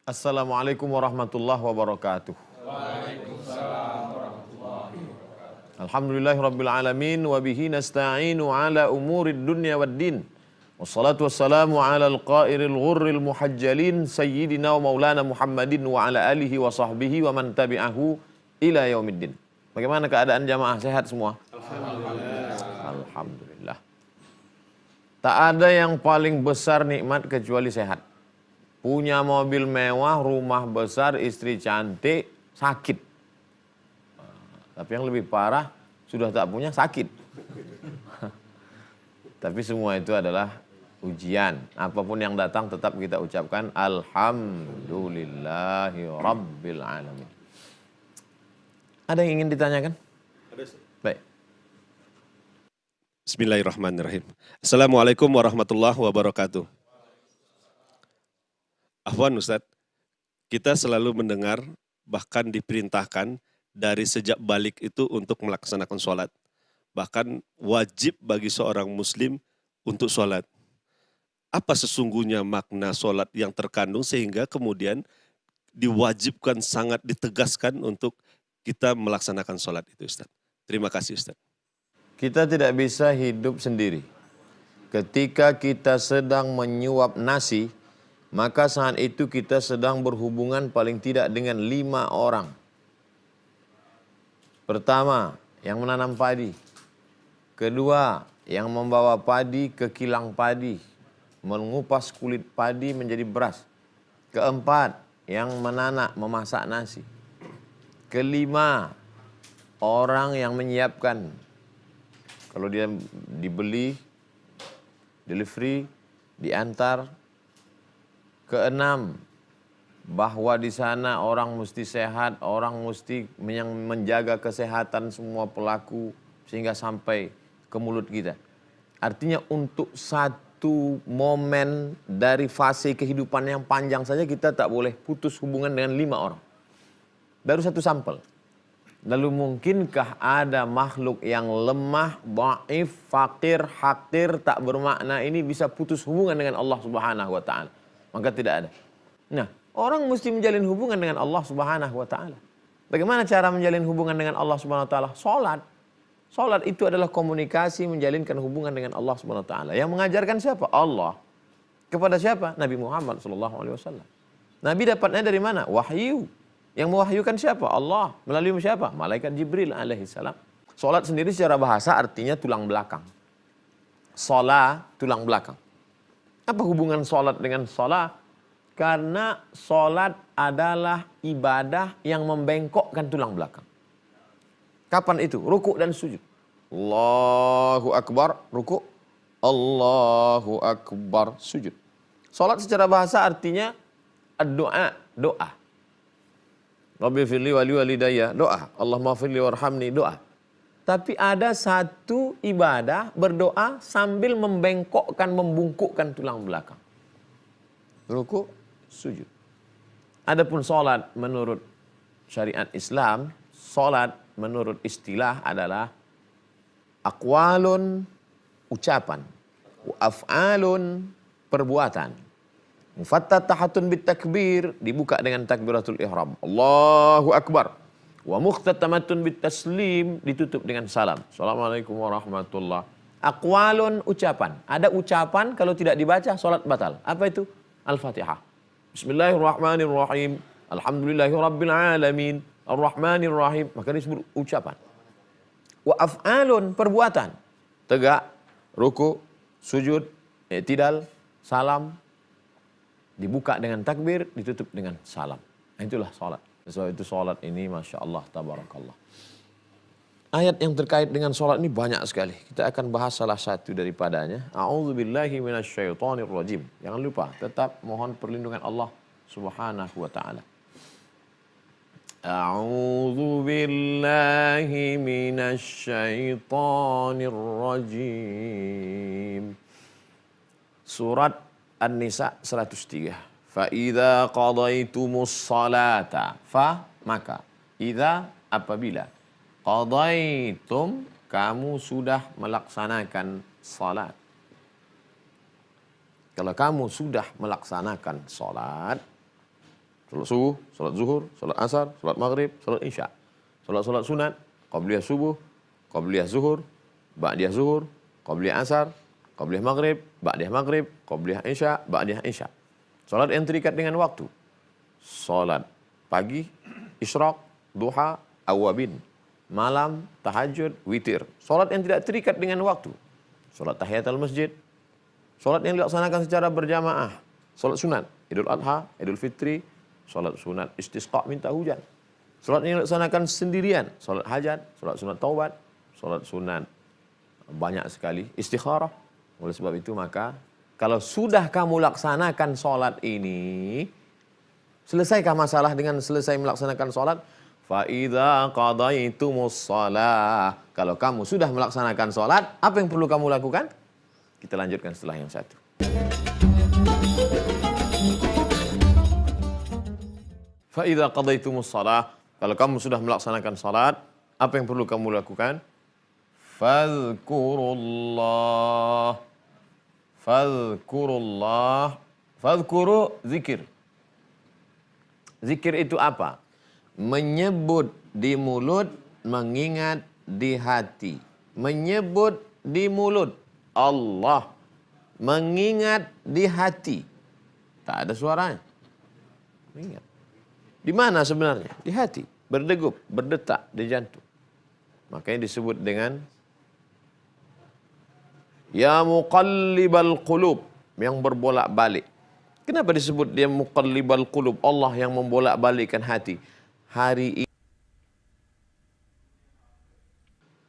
Assalamualaikum warahmatullahi wabarakatuh. Alhamdulillahi alamin wa bihi nasta'inu ala umurid dunya waddin. Wassalatu wassalamu ala al-qairil ghurril muhajjalin sayyidina wa maulana Muhammadin wa ala alihi wa sahbihi wa man tabi'ahu ila yaumiddin. Bagaimana keadaan jamaah, sehat semua? Alhamdulillah. Tak ada yang paling besar nikmat kecuali sehat. Punya mobil mewah, rumah besar, istri cantik, sakit. Tapi yang lebih parah, sudah tak punya, sakit. Tapi semua itu adalah ujian. Apapun yang datang tetap kita ucapkan Alhamdulillahi Rabbil Alamin. Ada yang ingin ditanyakan? Baik. Bismillahirrahmanirrahim. Assalamualaikum warahmatullahi wabarakatuh. Afwan Ustadz, kita selalu mendengar bahkan diperintahkan dari sejak balik itu untuk melaksanakan sholat. Bahkan wajib bagi seorang muslim untuk sholat. Apa sesungguhnya makna sholat yang terkandung sehingga kemudian diwajibkan, sangat ditegaskan untuk kita melaksanakan sholat itu Ustadz? Terima kasih Ustadz. Kita tidak bisa hidup sendiri. Ketika kita sedang menyuap nasi, maka saat itu kita sedang berhubungan paling tidak dengan 5 orang. Pertama, yang menanam padi. Kedua, yang membawa padi ke kilang padi, mengupas kulit padi menjadi beras. Keempat, yang menanak, memasak nasi. Kelima, orang yang menyiapkan. Kalau dia dibeli, delivery, diantar. Keenam, bahwa di sana orang mesti sehat, orang mesti yang menjaga kesehatan semua pelaku sehingga sampai ke mulut kita. Artinya untuk satu momen dari fase kehidupan yang panjang saja kita tak boleh putus hubungan dengan 5 orang. Baru satu sampel. Lalu mungkinkah ada makhluk yang lemah, dhaif, fakir, hakir, tak bermakna ini bisa putus hubungan dengan Allah Subhanahu wa taala? Maka tidak ada. Nah, orang mesti menjalin hubungan dengan Allah Subhanahu wa taala. Bagaimana cara menjalin hubungan dengan Allah Subhanahu wa taala? Salat. Salat itu adalah komunikasi menjalinkan hubungan dengan Allah Subhanahu wa taala. Yang mengajarkan siapa? Allah. Kepada siapa? Nabi Muhammad sallallahu alaihi wasallam. Nabi dapatnya dari mana? Wahyu. Yang mewahyukan siapa? Allah. Melalui siapa? Malaikat Jibril alaihi salam. Salat sendiri secara bahasa artinya tulang belakang. Salat, tulang belakang. Apa hubungan sholat dengan sholat? Karena sholat adalah ibadah yang membengkokkan tulang belakang. Kapan itu? Ruku dan sujud. Allahu Akbar, ruku. Allahu Akbar, sujud. Sholat secara bahasa artinya doa, doa. Rabbi firli wali walidayya, doa. Allahumma firli warhamni, doa. Tapi ada satu ibadah berdoa sambil membengkokkan, membungkukkan tulang belakang. Ruku, sujud. Adapun salat menurut syariat Islam, salat menurut istilah adalah aqwalun, ucapan, wa af'alun, perbuatan. Mufattatahatun bitakbir, dibuka dengan takbiratul ihram. Allahu Akbar. Wa mukhtatamatun bitaslim, ditutup dengan salam. Assalamualaikum warahmatullahi. Aqwalun, ucapan. Ada ucapan kalau tidak dibaca salat batal. Apa itu? Al-Fatihah. Bismillahirrahmanirrahim. Alhamdulillahirabbil alamin. Arrahmanirrahim. Maka disebut ucapan. Wa af'alun, perbuatan. Tegak, ruku, sujud, i'tidal, salam. Dibuka dengan takbir, ditutup dengan salam. Itulah salat. Sebab itu sholat ini Masya Allah, tabarakallah. Ayat yang terkait dengan sholat ini banyak sekali. Kita akan bahas salah satu daripadanya. A'udzubillahi minasyaitonirrajim. Jangan lupa, tetap mohon perlindungan Allah Subhanahu wa ta'ala. A'udzubillahi minasyaitonirrajim. Surat An-Nisa 103. Fa'idha qadaytumus salata. Maka. Idha, apabila. Qadaytum, kamu sudah melaksanakan salat. Kalau kamu sudah melaksanakan salat, Salat subuh, salat zuhur, salat asar, salat maghrib, salat isya. Salat-salat sunat, qabliyah subuh, qabliyah zuhur, ba'diyah zuhur, qabliyah asar, qabliyah maghrib, ba'diyah maghrib, qabliyah isya, ba'diyah isya. Salat yang terikat dengan waktu. Salat pagi, isyraq, duha, awabin. Malam, tahajud, witir. Salat yang tidak terikat dengan waktu. Salat tahiyatul masjid. Salat yang dilaksanakan secara berjamaah. Salat sunat, Idul Adha, Idul Fitri, salat sunat istisqa minta hujan. Salat yang dilaksanakan sendirian, salat hajat, salat sunat taubat, salat sunat banyak sekali, istikharah. Oleh sebab itu maka kalau sudah kamu laksanakan salat ini, selesaikah masalah dengan selesai melaksanakan salat? Fa idza qadaitumus shalah. Kalau kamu sudah melaksanakan salat, apa yang perlu kamu lakukan? Kita lanjutkan setelah yang satu. Fa idza qadaitumus shalah. Kalau kamu sudah melaksanakan salat, apa yang perlu kamu lakukan? Fadhkurullah. Fadhkurullah. Fadhkuru zikir. Zikir itu apa? Menyebut di mulut, mengingat di hati. Menyebut di mulut Allah, mengingat di hati. Tak ada suaranya. Mengingat. Di mana sebenarnya? Di hati. Berdegup, berdetak di jantung. Makanya disebut dengan Ya muqallibal qulub, yang berbolak-balik. Kenapa disebut dia muqallibal qulub? Allah yang membolak-balikkan hati. Hari ini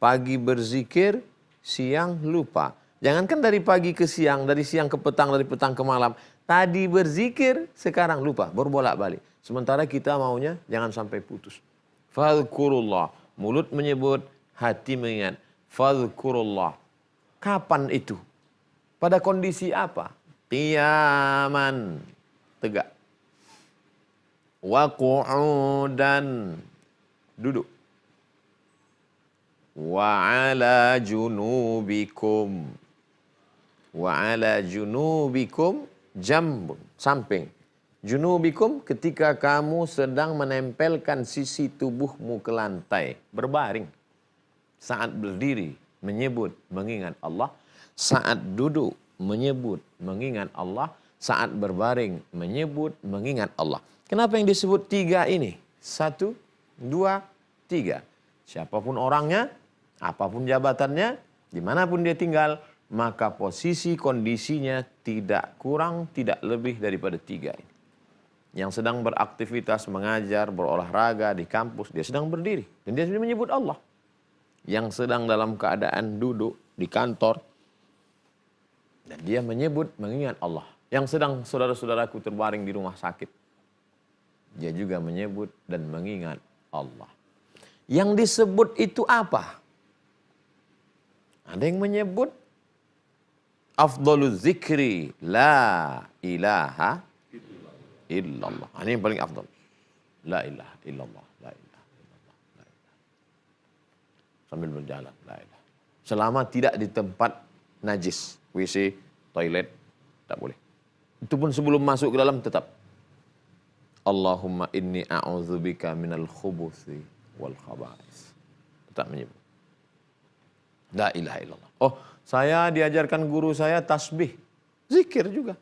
pagi berzikir, siang lupa. Jangankan dari pagi ke siang, dari siang ke petang, dari petang ke malam. Tadi berzikir, sekarang lupa, berbolak-balik. Sementara kita maunya jangan sampai putus. Fadhkurullah. Mulut menyebut, hati mengingat. Fadhkurullah. Kapan itu? Pada kondisi apa? Qiyaman. Tegak. Wa qu'udan. Duduk. Wa ala junubikum. Wa ala junubikum. Jambun. Samping. Junubikum ketika kamu sedang menempelkan sisi tubuhmu ke lantai. Berbaring. Saat berdiri menyebut, mengingat Allah. Saat duduk menyebut, mengingat Allah. Saat berbaring menyebut, mengingat Allah. Kenapa yang disebut tiga ini? 1, 2, 3. Siapapun orangnya, apapun jabatannya, dimanapun dia tinggal, maka posisi kondisinya tidak kurang, tidak lebih daripada 3 ini. Yang sedang beraktivitas, mengajar, berolahraga di kampus, dia sedang berdiri. Dan dia menyebut Allah. Yang sedang dalam keadaan duduk di kantor, dan dia menyebut, mengingat Allah. Yang sedang saudara-saudaraku terbaring di rumah sakit, dia juga menyebut dan mengingat Allah. Yang disebut itu apa? Ada yang menyebut afdhaluz zikri la ilaha illallah. Ini yang paling afdal. La ilaha illallah, la ilaha illallah, la ilaha. Sambil berjalan, la ilaha. Selama tidak di tempat najis, WC, toilet, tak boleh. Itu pun sebelum masuk ke dalam tetap. Allahumma inni a'udzubika minal khubuthi wal khaba'is. Tetap menyebut. La ilaha illallah. Oh, saya diajarkan guru saya tasbih. Zikir juga.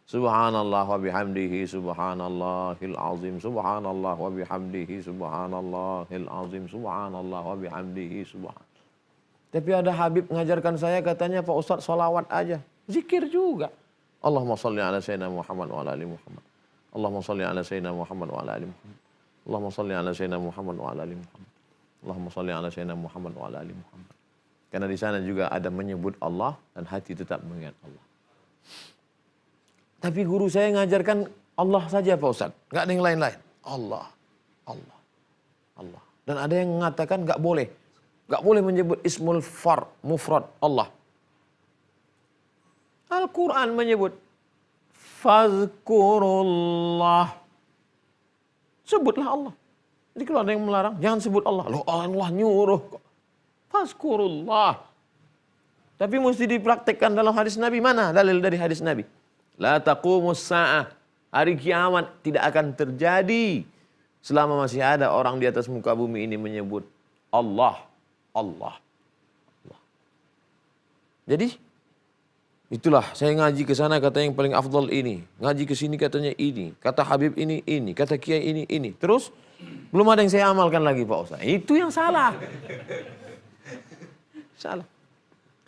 Subhanallah wa bihamdihi subhanallahil azim. Subhanallah wa bihamdihi subhanallahil azim. Subhanallah wa bihamdihi subhanallah. Tapi ada Habib mengajarkan saya, katanya Pak Ustadz salawat aja. Zikir juga. Allahumma salli ala sayyidina Muhammad wa ala ali Muhammad. Allahumma salli ala sayyidina Muhammad wa ala ali Muhammad. Allahumma salli ala sayyidina Muhammad wa ala ali Muhammad. Allahumma salli ala sayyidina Muhammad wa ala ali Muhammad. Karena di sana juga ada menyebut Allah dan hati tetap mengingat Allah. Tapi guru saya mengajarkan Allah saja Pak Ustaz. Enggak ada yang lain-lain. Allah, Allah, Allah. Dan ada yang mengatakan enggak boleh. Enggak boleh menyebut ismul mufrad Allah. Al-Quran menyebut fazkurullah. Sebutlah Allah. Jadi kalau ada yang melarang, jangan sebut Allah. Loh, Allah nyuruh kok. Fazkurullah. Tapi mesti dipraktekkan dalam hadis Nabi. Mana dalil dari hadis Nabi? La taqumus sa'ah. Hari kiamat tidak akan terjadi selama masih ada orang di atas muka bumi ini menyebut Allah, Allah, Allah. Jadi itulah saya ngaji ke sana kata yang paling afdal ini, ngaji ke sini katanya ini, kata Habib ini, kata Kiai ini. Terus belum ada yang saya amalkan lagi Pak Ustaz. Itu yang salah. Salah.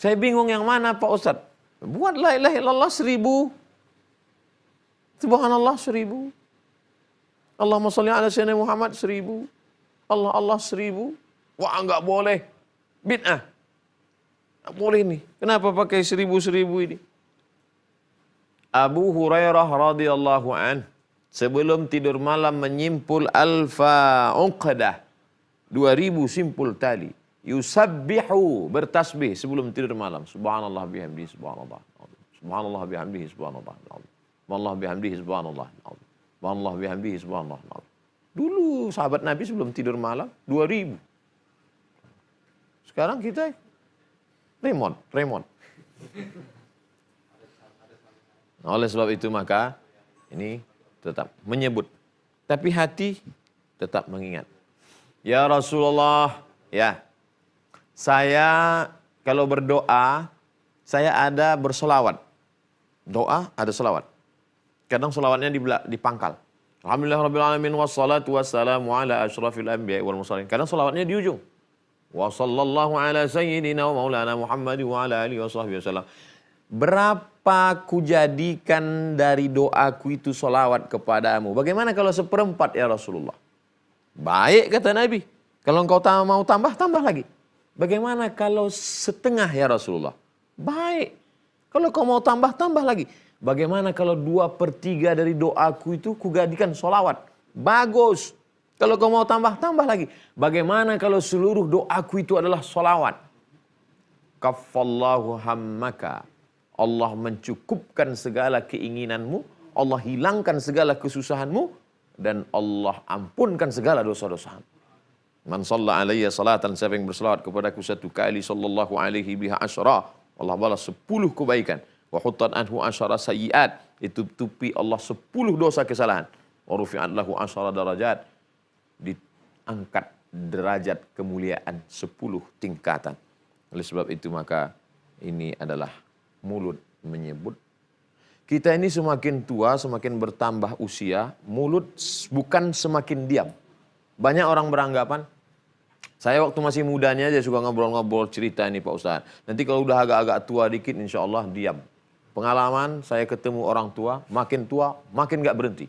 Saya bingung yang mana Pak Ustaz. Buat la ilaha illallah 1000. Subhanallah 1000. Allahumma sholli ala sayyidina Muhammad 1000. Allah 1000. Wah enggak boleh. Bid'ah. Enggak boleh nih. Kenapa pakai 1000 ini? Abu Hurairah radhiyallahu an sebelum tidur malam menyimpul alfa uqdah. 2000 simpul tali. Yusabbihu bertasbih sebelum tidur malam. Subhanallah bihamdihi subhanallah. Subhanallah bihamdihi subhanallah. Subhanallah bihamdihi subhanallah. Subhanallah bihamdihi subhanallah. Dulu sahabat Nabi sebelum tidur malam 2000. Sekarang kita remon. Nah, oleh sebab itu maka ini tetap menyebut. Tapi hati tetap mengingat. Ya Rasulullah, ya. Saya kalau berdoa, saya ada bersolawat. Doa ada solawat. Kadang solawatnya dipangkal. Alhamdulillah rabbil alamin wassalatu wassalamu ala asyrafil anbiya'i wal mursalin. Kadang solawatnya di ujung. Wa sallallahu ala sayyidina wa maulana Muhammad wa ala alihi wasallam. Berapa kujadikan dari doaku itu solawat kepadamu? Bagaimana kalau 1/4 ya Rasulullah? Baik kata Nabi. Kalau engkau mau tambah lagi. Bagaimana kalau 1/2 ya Rasulullah? Baik. Kalau kau mau tambah lagi. Bagaimana kalau 2/3 dari doaku itu kujadikan solawat? Bagus. Kalau kau mau tambah lagi. Bagaimana kalau seluruh doaku itu adalah solawat? Kaffallahu hammaka. Allah mencukupkan segala keinginanmu. Allah hilangkan segala kesusahanmu. Dan Allah ampunkan segala dosa-dosamu. Man shalla alayya salatan, siapa yang berselawat kepadaku 1 kali, sallallahu alaihi biha asyra, Allah balas 10 kebaikan. Wa huttat anhu asyara sayyiat, ditutupi Allah 10 dosa kesalahan. Wa rufi'at lahu asyara darajat, diangkat derajat kemuliaan 10 tingkatan. Oleh sebab itu maka ini adalah mulut menyebut. Kita ini semakin tua, semakin bertambah usia, mulut bukan semakin diam. Banyak orang beranggapan, saya waktu masih mudanya aja suka ngobrol-ngobrol cerita ini Pak Ustaz. Nanti kalau udah agak-agak tua dikit insya Allah diam. Pengalaman saya ketemu orang tua makin gak berhenti.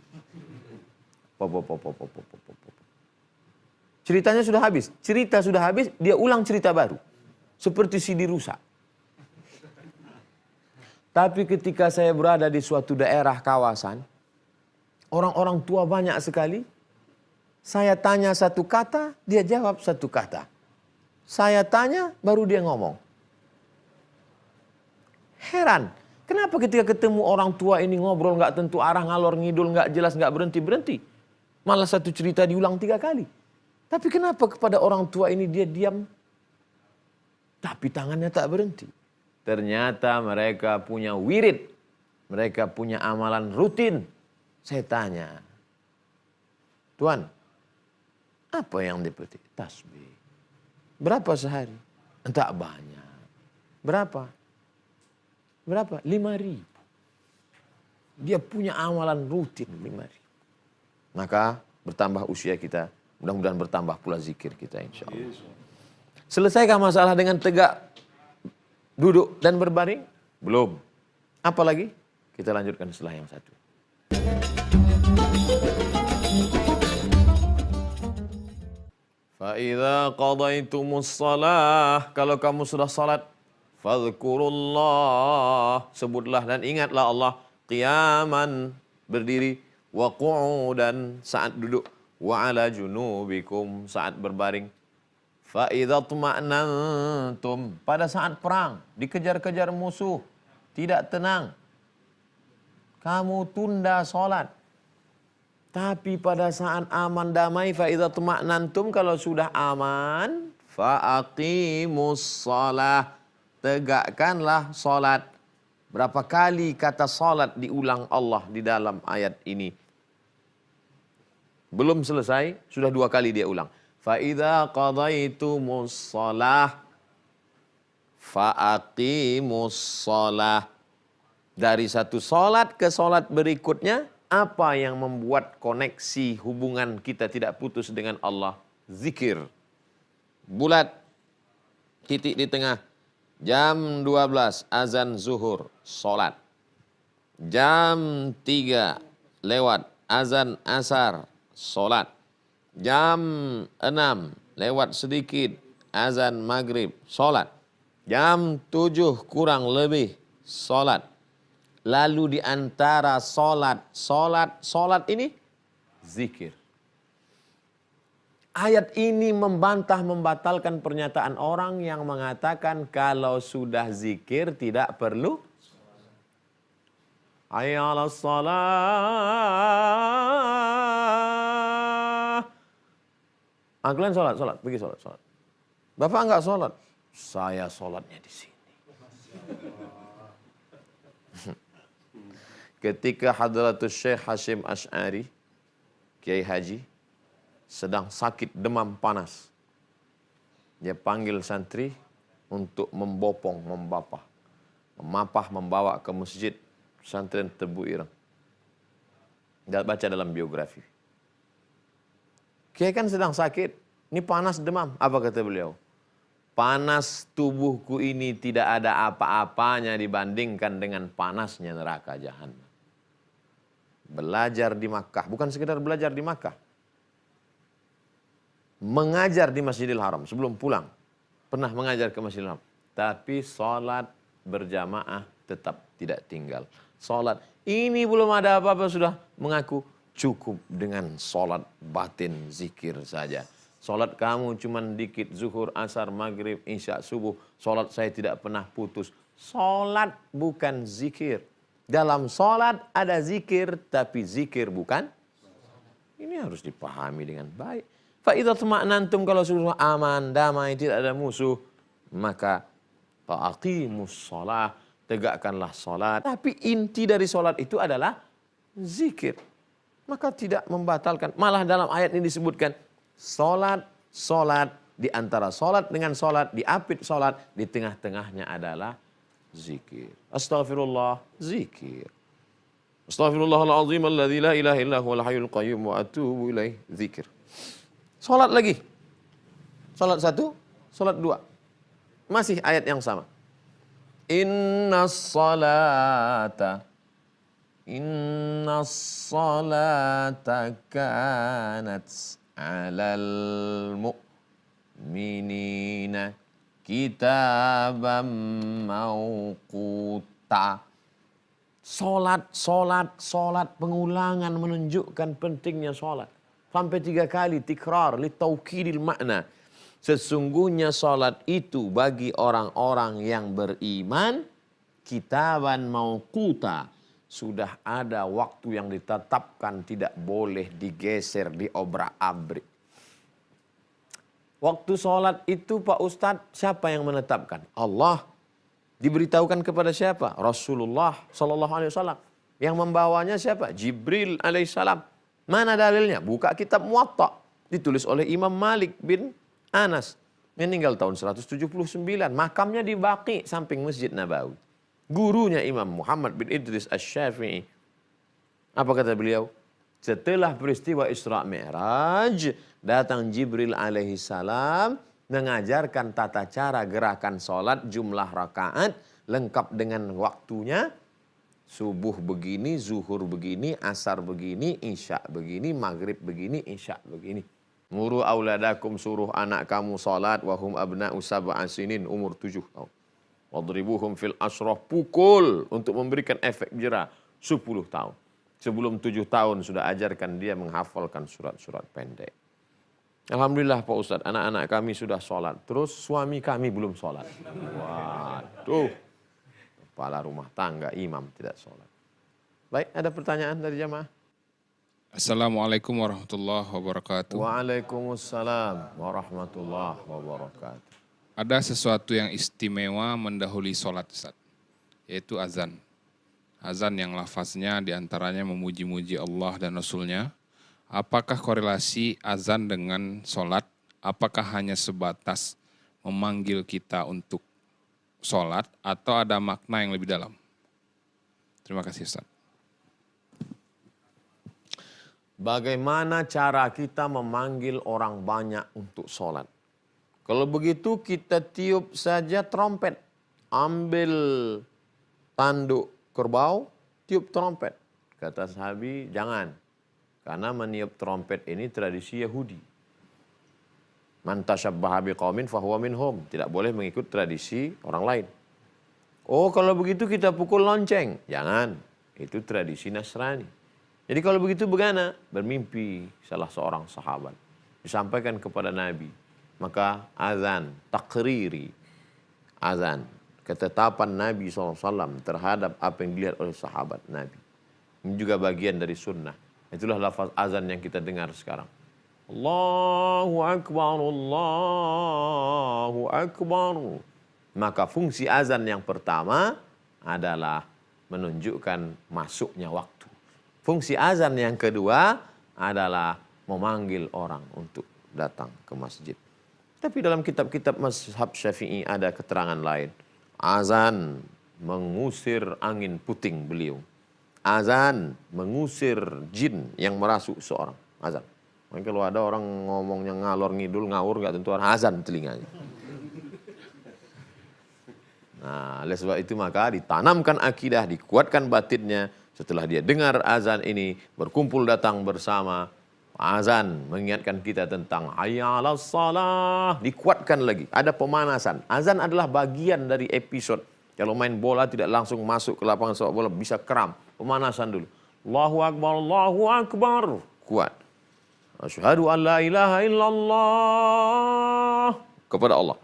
Ceritanya sudah habis. Cerita sudah habis, dia ulang cerita baru. Seperti CD rusak. Tapi ketika saya berada di suatu daerah kawasan, orang-orang tua banyak sekali. Saya tanya 1 kata, dia jawab 1 kata. Saya tanya, baru dia ngomong. Heran, kenapa ketika ketemu orang tua ini ngobrol nggak tentu arah, ngalor ngidul, nggak jelas, nggak berhenti-berhenti. Malah 1 cerita diulang 3 kali. Tapi kenapa kepada orang tua ini dia diam, tapi tangannya tak berhenti. Ternyata mereka punya wirid, mereka punya amalan rutin. Saya tanya, Tuan, apa yang dipetik? Tasbih. Berapa sehari? Tak banyak. Berapa? 5.000. Dia punya amalan rutin 5.000. Maka bertambah usia kita, mudah-mudahan bertambah pula zikir kita insya Allah. Selesaikah masalah dengan tegak, duduk dan berbaring? Belum. Apalagi? Kita lanjutkan setelah yang satu. Fa'idha qadaitumus salah, kalau kamu sudah salat, fadhkurullah, sebutlah dan ingatlah Allah, qiyaman, berdiri, wa qu'udan, saat duduk, wa ala junubikum, saat berbaring. Fa'idha tuma'nantum, pada saat perang, dikejar-kejar musuh, tidak tenang, kamu tunda salat. Tapi pada saat aman damai, fa'idha tuma'nantum, kalau sudah aman, fa'aqimus shalah, tegakkanlah salat. Berapa kali kata salat diulang Allah di dalam ayat ini? Belum selesai, sudah 2 kali dia ulang. Fa-idza qadaytumus shalah fa'aqimus shalah. Dari satu salat ke salat berikutnya, apa yang membuat koneksi hubungan kita tidak putus dengan Allah? Zikir. Bulat, titik di tengah. Jam 12 azan zuhur, salat. Jam 3 lewat azan asar, salat. Jam 6 lewat sedikit azan maghrib, salat. Jam 7 kurang lebih, salat. Lalu di antara salat ini zikir. Ayat ini membatalkan pernyataan orang yang mengatakan kalau sudah zikir tidak perlu. Hayya 'alas shalah. Kalian sholat, pergi sholat. Bapak enggak sholat. Saya sholatnya di sini. Ketika Hadratus Syekh Hashim Asy'ari, Kiai Haji, sedang sakit demam panas. Dia panggil santri untuk membopong, memapah, membawa ke masjid pesantren Tebu Ireng. Dia baca dalam biografi. Kiai kan sedang sakit, ini panas demam. Apa kata beliau? Panas tubuhku ini tidak ada apa-apanya dibandingkan dengan panasnya neraka jahanam. Belajar di Makkah, bukan sekedar belajar di Makkah. Mengajar di Masjidil Haram sebelum pulang. Pernah mengajar ke Masjidil Haram. Tapi sholat berjamaah tetap tidak tinggal. Sholat, ini belum ada apa-apa sudah mengaku cukup dengan sholat batin zikir saja. Sholat kamu cuman dikit, zuhur, asar, maghrib, isya, subuh. Sholat saya tidak pernah putus. Sholat bukan zikir. Dalam sholat ada zikir, tapi zikir bukan. Ini harus dipahami dengan baik. Fa'idha tuma'nantum, kalau sudah aman, damai, tidak ada musuh, maka fa'aqimus sholah, tegakkanlah sholat. Tapi inti dari sholat itu adalah zikir. Maka tidak membatalkan. Malah dalam ayat ini disebutkan sholat, di antara sholat dengan sholat, diapit sholat, di tengah-tengahnya adalah zikir. Astaghfirullah, zikir. Astaghfirullahaladzim alladzi la ilaha illa huwal hayyul qayyum wa atubu ilaih, zikir. Sholat lagi. Sholat 1, sholat 2. Masih ayat yang sama. Innas salata kanat alal mu'minina kitaban mawquta. Sholat, pengulangan menunjukkan pentingnya sholat. Sampai 3 kali tikrar li taukidil makna. Sesungguhnya salat itu bagi orang-orang yang beriman kitaban mauquta, sudah ada waktu yang ditetapkan, tidak boleh digeser, diobrak-abrik. Waktu salat itu Pak Ustadz, siapa yang menetapkan? Allah. Diberitahukan kepada siapa? Rasulullah sallallahu alaihi wasallam. Yang membawanya siapa? Jibril alaihissalam. Mana dalilnya? Buka kitab Muwatta. Ditulis oleh Imam Malik bin Anas. Meninggal tahun 179. Makamnya di Baqi, samping Masjid Nabawi. Gurunya Imam Muhammad bin Idris Asy-Syafi'i. Apa kata beliau? Setelah peristiwa Isra Mi'raj, datang Jibril alaihissalam mengajarkan tata cara gerakan sholat, jumlah rakaat, lengkap dengan waktunya. Subuh begini, zuhur begini, asar begini, isya begini, maghrib begini, isya begini. Muru auladakum, suruh anak kamu salat, wahum abna'u sab'a sinin, umur 7 tahun. Wadribuhum fil asrah, pukul untuk memberikan efek jera 10 tahun. Sebelum 7 tahun sudah ajarkan dia menghafalkan surat-surat pendek. Alhamdulillah Pak Ustadz, anak-anak kami sudah sholat. Terus suami kami belum sholat. Waduh. Kepala rumah tangga, imam tidak sholat. Baik, ada pertanyaan dari jamaah? Assalamualaikum warahmatullahi wabarakatuh. Waalaikumsalam warahmatullahi wabarakatuh. Ada sesuatu yang istimewa mendahului sholat, Ustaz. yaitu azan. Azan yang lafaznya diantaranya memuji-muji Allah dan Rasulnya. Apakah korelasi azan dengan sholat? Apakah hanya sebatas memanggil kita untuk sholat atau ada makna yang lebih dalam? Terima kasih Ustaz. Bagaimana cara kita memanggil orang banyak untuk sholat? Kalau begitu kita tiup saja trompet. Ambil tanduk kerbau, tiup trompet. Kata sahabi, jangan. Karena meniup trompet ini tradisi Yahudi. Man tashabbaha biqaumin fahuwa minhum. Tidak boleh mengikut tradisi orang lain. Oh, kalau begitu kita pukul lonceng. Jangan. Itu tradisi Nasrani. Jadi kalau begitu bagaimana? Bermimpi salah seorang sahabat. Disampaikan kepada Nabi. Maka azan, takriri. Azan. Ketetapan Nabi SAW terhadap apa yang dilihat oleh sahabat Nabi. Ini juga bagian dari sunnah. Itulah lafaz azan yang kita dengar sekarang. Allahu Akbar, Allahu Akbar. Maka fungsi azan yang pertama adalah menunjukkan masuknya waktu. Fungsi azan yang kedua adalah memanggil orang untuk datang ke masjid. Tapi dalam kitab-kitab mazhab Syafi'i ada keterangan lain. Azan mengusir angin puting beliung. Azan mengusir jin yang merasuk seorang. Azan. Mungkin kalau ada orang ngomongnya ngalor ngidul ngawur nggak tentu azan telinganya. Nah, oleh sebab itu maka ditanamkan akidah, dikuatkan batinnya. Setelah dia dengar azan ini, berkumpul datang bersama. Azan mengingatkan kita tentang hayya 'alas shalah, dikuatkan lagi. Ada pemanasan. Azan adalah bagian dari episode. Kalau main bola tidak langsung masuk ke lapangan sepak bola, bisa kram. Pemanasan dulu. Allahu Akbar, Allahu Akbar. Kuat. Asyhadu an la ilaha illallah. Kepada Allah.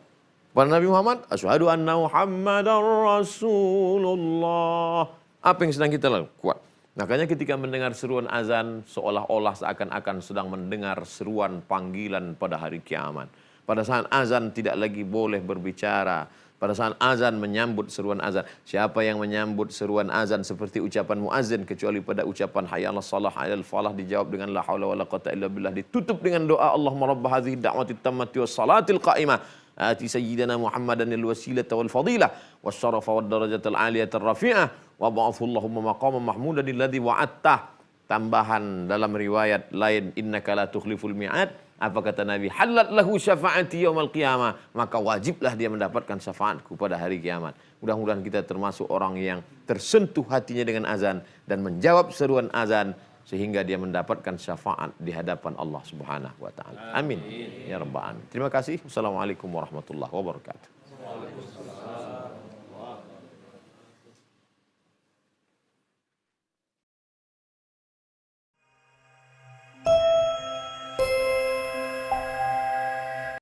Kepada Nabi Muhammad. Asyhadu anna Muhammadar Rasulullah. Apa yang sedang kita lakukan? Kuat. Makanya ketika mendengar seruan azan, seolah-olah seakan-akan sedang mendengar seruan panggilan pada hari kiamat. Pada saat azan tidak lagi boleh berbicara. Pada saat azan menyambut seruan azan. Siapa yang menyambut seruan azan seperti ucapan muazzin kecuali pada ucapan hayya 'alas shalah, hayya 'alal falah dijawab dengan la haula wala quwwata illa billah, ditutup dengan doa Allahumma rabb hadhihi da'wati tammati was salatil qa'imah ati sayyidina Muhammadanil wasilata wal fadilah wasyarafa wad darajatal aliyatar rafi'ah wa ba'athu Allahumma maqaman mahmudan alladzi wa'attah. Tambahan dalam riwayat lain, innaka la tukhliful mi'ad. Apa kata Nabi? Halat lahu syafaati yaumal qiyamah. Maka wajiblah dia mendapatkan syafaatku pada hari kiamat. Mudah-mudahan kita termasuk orang yang tersentuh hatinya dengan azan dan menjawab seruan azan sehingga dia mendapatkan syafaat di hadapan Allah Subhanahu wa taala. Amin ya rabbal alamin. Terima kasih. Wassalamualaikum warahmatullahi wabarakatuh.